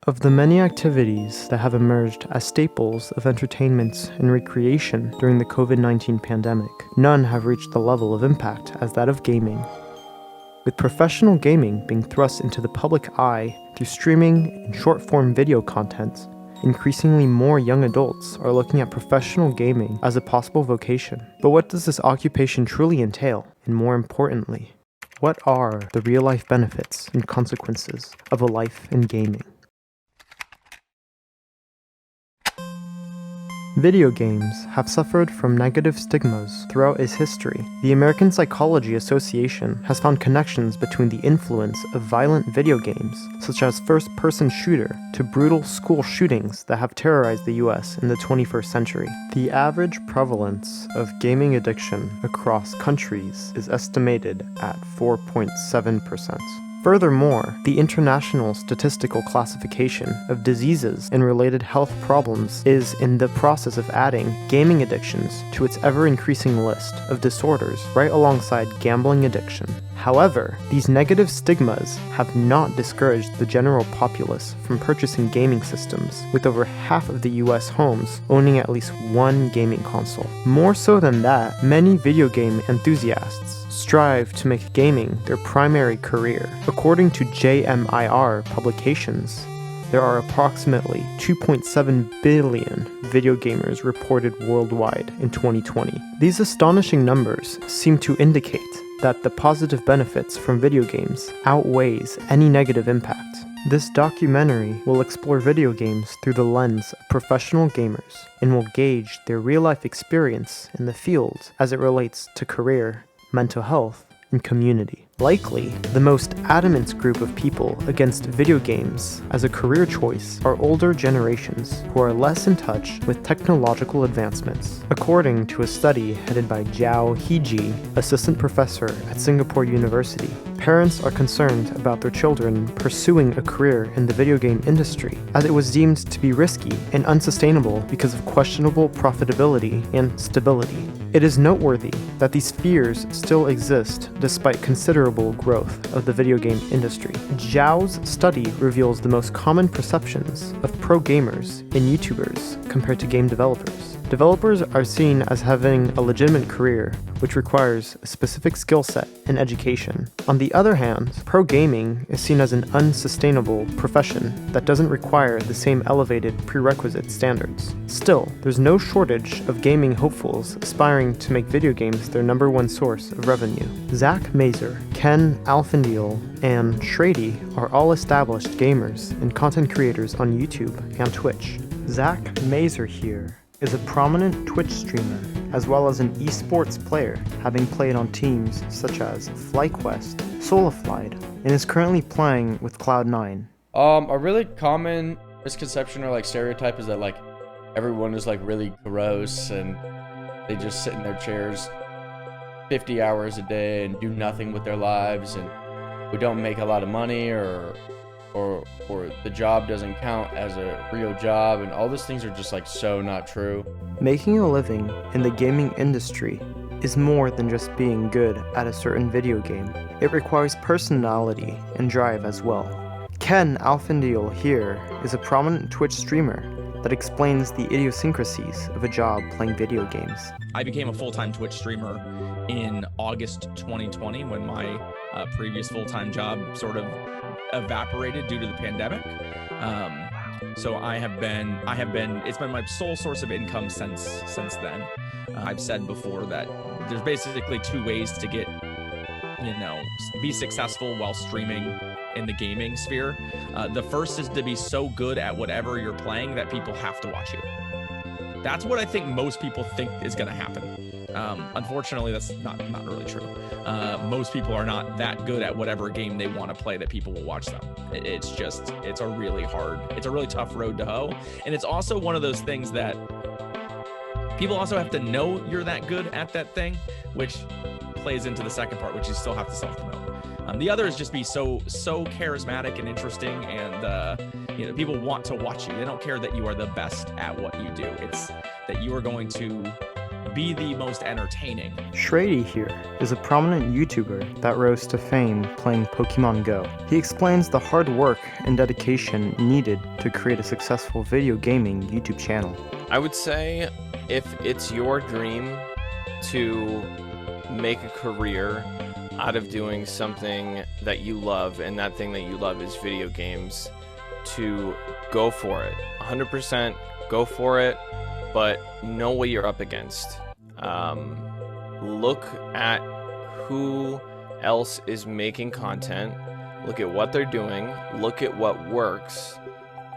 Of the many activities that have emerged as staples of entertainment and recreation during the COVID-19 pandemic, none have reached the level of impact as that of gaming. With professional gaming being thrust into the public eye through streaming and short-form video content, increasingly more young adults are looking at professional gaming as a possible vocation. But what does this occupation truly entail? And more importantly, what are the real-life benefits and consequences of a life in gaming? Video games have suffered from negative stigmas throughout its history. The American Psychology Association has found connections between the influence of violent video games, such as first-person shooter, to brutal school shootings that have terrorized the US in the 21st century. The average prevalence of gaming addiction across countries is estimated at 4.7%. Furthermore, the International Statistical Classification of Diseases and Related Health Problems is in the process of adding gaming addictions to its ever-increasing list of disorders right alongside gambling addiction. However, these negative stigmas have not discouraged the general populace from purchasing gaming systems, with over half of the US homes owning at least one gaming console. More so than that, many video game enthusiasts strive to make gaming their primary career. According to JMIR publications, there are approximately 2.7 billion video gamers reported worldwide in 2020. These astonishing numbers seem to indicate that the positive benefits from video games outweighs any negative impact. This documentary will explore video games through the lens of professional gamers and will gauge their real-life experience in the field as it relates to career, mental health, and community. Likely, the most adamant group of people against video games as a career choice are older generations who are less in touch with technological advancements. According to a study headed by Zhao Heji, assistant professor at Singapore University, parents are concerned about their children pursuing a career in the video game industry, as it was deemed to be risky and unsustainable because of questionable profitability and stability. It is noteworthy that these fears still exist despite considerable growth of the video game industry. Zhao's study reveals the most common perceptions of pro gamers and YouTubers compared to game developers. Developers are seen as having a legitimate career, which requires a specific skill set and education. On the other hand, pro gaming is seen as an unsustainable profession that doesn't require the same elevated prerequisite standards. Still, there's no shortage of gaming hopefuls aspiring to make video games their number one source of revenue. Zach Mazer, Ken Alfendiel, and Shrady are all established gamers and content creators on YouTube and Twitch. Zach Mazer here is a prominent Twitch streamer, as well as an esports player, having played on teams such as FlyQuest, Soliflied, and is currently playing with Cloud9. A really common misconception or stereotype is that everyone is really gross and they just sit in their chairs 50 hours a day and do nothing with their lives, and we don't make a lot of money or the job doesn't count as a real job, and all those things are just so not true. Making a living in the gaming industry is more than just being good at a certain video game. It requires personality and drive as well. Ken Alfendiel here is a prominent Twitch streamer that explains the idiosyncrasies of a job playing video games. I became a full-time Twitch streamer in August 2020 when my previous full-time job sort of evaporated due to the pandemic. So it's been my sole source of income since then. I've said before that there's basically two ways to be successful while streaming in the gaming sphere. The first is to be so good at whatever you're playing that people have to watch you. That's what I think most people think is going to happen. Unfortunately, that's not really true. Most people are not that good at whatever game they want to play that people will watch them. It's a really tough road to hoe. And it's also one of those things that people also have to know you're that good at that thing, which plays into the second part, which you still have to self-promote. The other is just be so charismatic and interesting, and people want to watch you. They don't care that you are the best at what you do. It's that you are going to be the most entertaining. Shrady here is a prominent YouTuber that rose to fame playing Pokemon Go. He explains the hard work and dedication needed to create a successful video gaming YouTube channel. I would say if it's your dream to make a career out of doing something that you love, and that thing that you love is video games, to go for it. 100% go for it, but know what you're up against. Look at who else is making content, look at what they're doing, look at what works,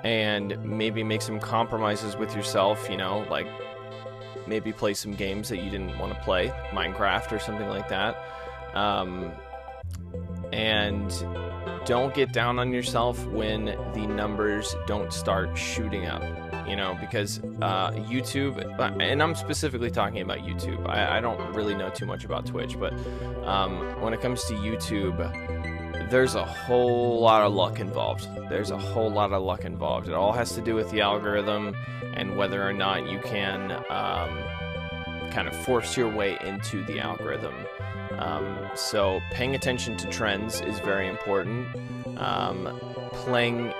and maybe make some compromises with yourself, you know, like maybe play some games that you didn't want to play, Minecraft or something like that. And don't get down on yourself when the numbers don't start shooting up, you know, because YouTube, and I'm specifically talking about YouTube. I don't really know too much about Twitch, but when it comes to YouTube, there's a whole lot of luck involved. It all has to do with the algorithm and whether or not you can kind of force your way into the algorithm. So paying attention to trends is very important. Playing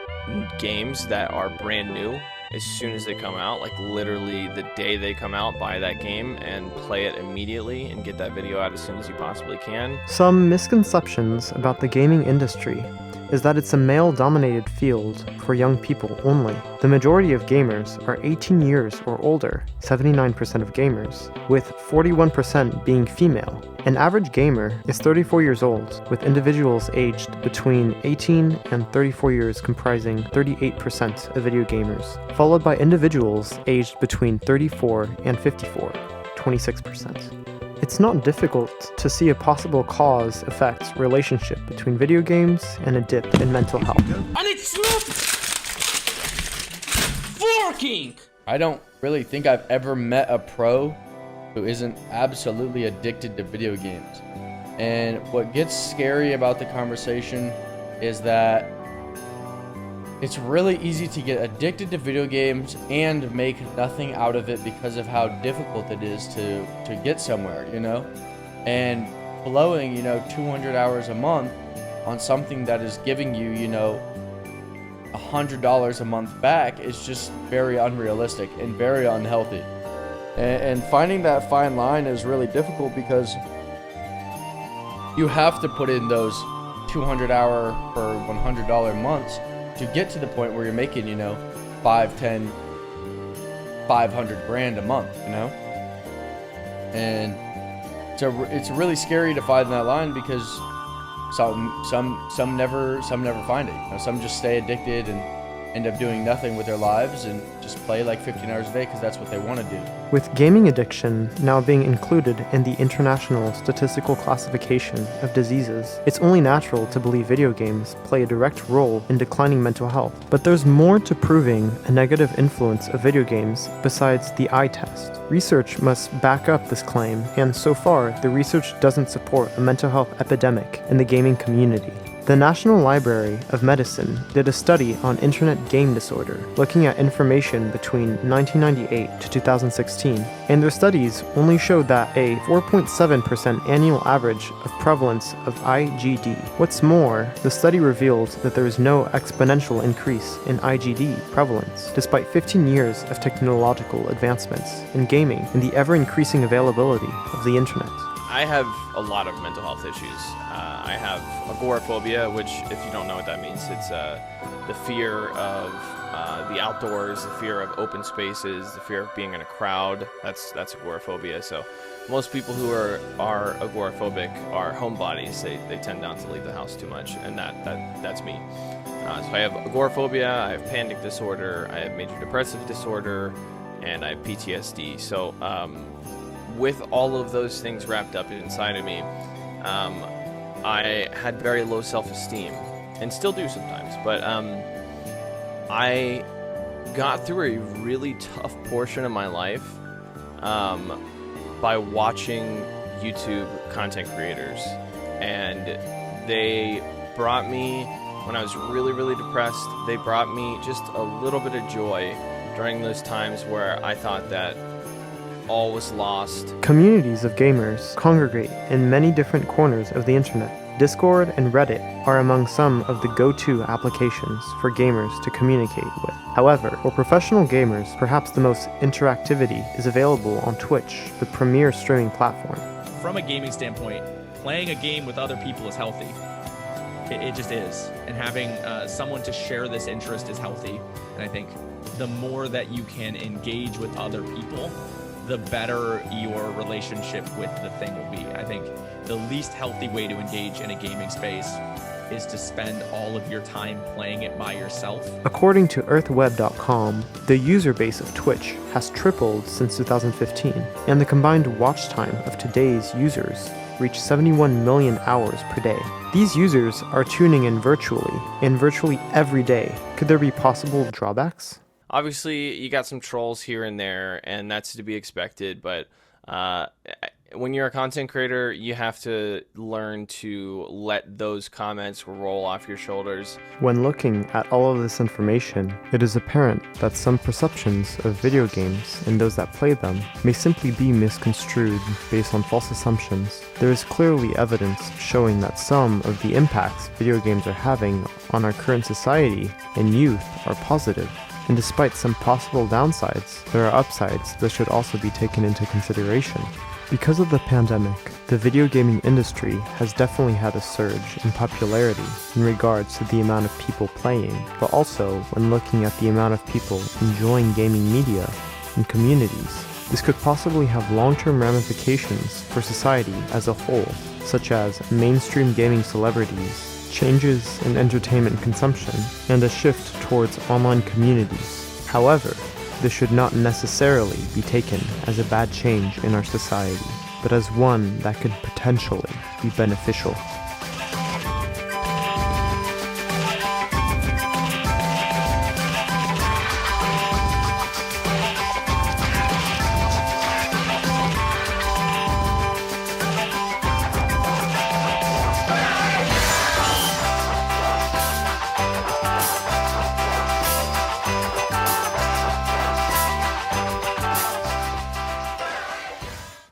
games that are brand new as soon as they come out, like literally the day they come out, buy that game and play it immediately and get that video out as soon as you possibly can. Some misconceptions about the gaming industry is that it's a male-dominated field for young people only. The majority of gamers are 18 years or older, 79% of gamers, with 41% being female. An average gamer is 34 years old, with individuals aged between 18 and 34 years comprising 38% of video gamers, followed by individuals aged between 34 and 54, 26%. It's not difficult to see a possible cause-effect relationship between video games and a dip in mental health. And it's not working! I don't really think I've ever met a pro who isn't absolutely addicted to video games. And what gets scary about the conversation is that it's really easy to get addicted to video games and make nothing out of it because of how difficult it is to get somewhere, you know? And blowing, 200 hours a month on something that is giving you, $100 a month back is just very unrealistic and very unhealthy. And finding that fine line is really difficult because you have to put in those 200-hour for $100 months to get to the point where you're making, 5, 10, 500 grand a month, And so it's really scary to find that line because some never find it. Some just stay addicted and end up doing nothing with their lives and just play like 15 hours a day because that's what they want to do. With gaming addiction now being included in the International Statistical Classification of Diseases, it's only natural to believe video games play a direct role in declining mental health. But there's more to proving a negative influence of video games besides the eye test. Research must back up this claim, and so far, the research doesn't support a mental health epidemic in the gaming community. The National Library of Medicine did a study on internet game disorder, looking at information between 1998 to 2016, and their studies only showed that a 4.7% annual average of prevalence of IGD. What's more, the study revealed that there is no exponential increase in IGD prevalence, despite 15 years of technological advancements in gaming and the ever-increasing availability of the internet. I have a lot of mental health issues. I have agoraphobia, which, if you don't know what that means, it's the fear of the outdoors, the fear of open spaces, the fear of being in a crowd. That's agoraphobia. So most people who are agoraphobic are homebodies. They tend not to leave the house too much, and that's me. So I have agoraphobia, I have panic disorder, I have major depressive disorder, and I have PTSD. So with all of those things wrapped up inside of me, I had very low self-esteem, and still do sometimes, but I got through a really tough portion of my life by watching YouTube content creators, and they brought me, when I was really, really depressed, they brought me just a little bit of joy during those times where I thought that all was lost. Communities of gamers congregate in many different corners of the internet. Discord and Reddit are among some of the go-to applications for gamers to communicate with. However, for professional gamers, perhaps the most interactivity is available on Twitch, the premier streaming platform. From a gaming standpoint, playing a game with other people is healthy. It just is. And having someone to share this interest is healthy. And I think the more that you can engage with other people, the better your relationship with the thing will be. I think the least healthy way to engage in a gaming space is to spend all of your time playing it by yourself. According to earthweb.com, the user base of Twitch has tripled since 2015, and the combined watch time of today's users reached 71 million hours per day. These users are tuning in virtually, and virtually every day. Could there be possible drawbacks? Obviously, you got some trolls here and there, and that's to be expected, but when you're a content creator, you have to learn to let those comments roll off your shoulders. When looking at all of this information, it is apparent that some perceptions of video games and those that play them may simply be misconstrued based on false assumptions. There is clearly evidence showing that some of the impacts video games are having on our current society and youth are positive. And despite some possible downsides, there are upsides that should also be taken into consideration. Because of the pandemic, the video gaming industry has definitely had a surge in popularity in regards to the amount of people playing, but also when looking at the amount of people enjoying gaming media and communities. This could possibly have long-term ramifications for society as a whole, such as mainstream gaming celebrities, changes in entertainment consumption, and a shift towards online communities. However, this should not necessarily be taken as a bad change in our society, but as one that could potentially be beneficial.